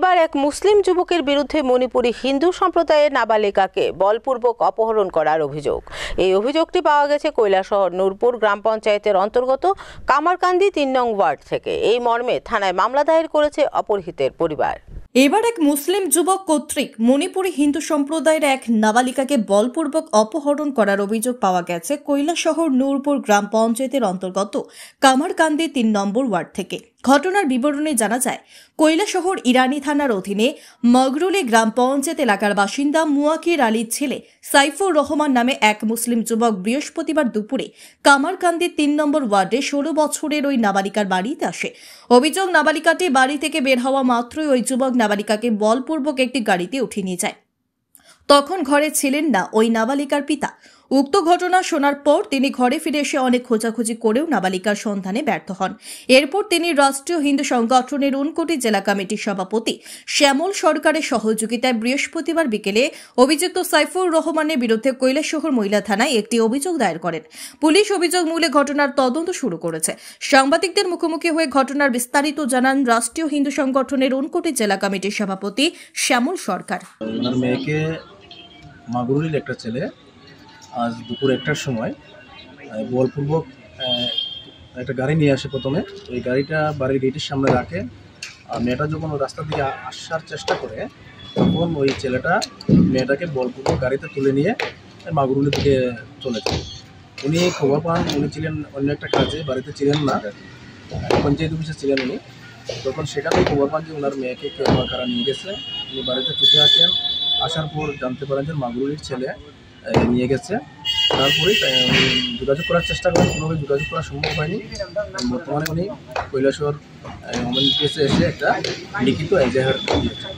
এবার এক মুসলিম যুবকের বিরুদ্ধে মণিপুরি হিন্দু সম্প্রদায়ের নাবালিকাকে বলপূর্বক অপহরণ করার অভিযোগ। এই অভিযোগটি পাওয়া গেছে কৈলাসহর নূরপুর গ্রাম পঞ্চায়েতের অন্তর্গত কামারকান্দি ৩ নং ওয়ার্ড থেকে। এই মর্মে থানায় মামলা দায়ের করেছে অপহৃতের পরিবার। এবার এক মুসলিম যুবক কর্তৃক মণিপুরি হিন্দু সম্প্রদায়ের এক নাবালিকাকে বলপূর্বক অপহরণ করার অভিযোগ পাওয়া গেছে কৈলাসহর নূরপুর গ্রাম পঞ্চায়েতের অন্তর্গত কামারকান্দি ৩ নম্বর ওয়ার্ড থেকে। ঘটনার বিবরণে জানা যায়, কৈলাসহর ইরানি থানার অধীনে মগরুলি গ্রাম পঞ্চায়েত এলাকার বাসিন্দা মুয়াকির আলীর ছেলে সাইফুর রহমান নামে এক মুসলিম যুবক বৃহস্পতিবার দুপুরে কামারকান্দি ৩ নম্বর ওয়ার্ডে ১৬ বছরের ওই নাবালিকার বাড়িতে আসে। অভিযোগ, নাবালিকাটি বাড়ি থেকে বের হওয়া মাত্রই ওই যুবক নাবালিকাকে বলপূর্বক একটি গাড়িতে উঠিয়ে নিয়ে যায়। তখন ঘরে ছিলেন না ওই নাবালিকার পিতা। উক্ত ঘটনা শোনার পর তিনি ঘরে ফিরে এসে অনেক খোঁজাখুঁজি করেও নাবালিকার সন্ধানে ব্যর্থ হন। এরপর তিনি রাষ্ট্রীয় হিন্দু সংগঠনের ঊনকোটি জেলা কমিটির সভাপতি শ্যামল সরকারের সহযোগিতায় বৃহস্পতিবার বিকেলে অভিযুক্ত সাইফুর রহমানের বিরুদ্ধে কৈলাসহর মহিলা থানায় একটি অভিযোগ দায়ের করেন। পুলিশ অভিযোগ মূলে ঘটনার তদন্ত শুরু করেছে। সাংবাদিকদের মুখোমুখি হয়ে ঘটনার বিস্তারিত জানান রাষ্ট্রীয় হিন্দু সংগঠনের ঊনকোটি জেলা কমিটির সভাপতি শ্যামল সরকার। মাগুরুলির একটা ছেলে আজ দুপুর 1টার সময় বলপূর্বক একটা গাড়ি নিয়ে আসে। প্রথমে ওই গাড়িটা বাড়ির গেটের সামনে রাখে। আর মেয়েটা যখন ওই রাস্তা দিয়ে আসার চেষ্টা করে, তখন ওই ছেলেটা মেয়েটাকে বলপূর্বক গাড়িতে তুলে নিয়ে মাগুরুলি থেকে চলে যায়। উনি খবর পান, উনি ছিলেন অন্য একটা কাজে, বাড়িতে ছিলেন না, পঞ্চায়েত অফিসে ছিলেন উনি। তখন সেখানেই খবর পান যে ওনার মেয়েকে কেউ কারা নিয়ে গেছে। উনি বাড়িতে ছুটে আসেন। আসার পর জানতে পারেন যে মাগুরুলির ছেলে নিয়ে গেছে। তারপরে যোগাযোগ করার চেষ্টা করেন, কোনোভাবে যোগাযোগ করা সম্ভব হয়নি। বর্তমানে উনি কৈলাসহর এসে একটা লিখিত এজাহার দিয়েছেন।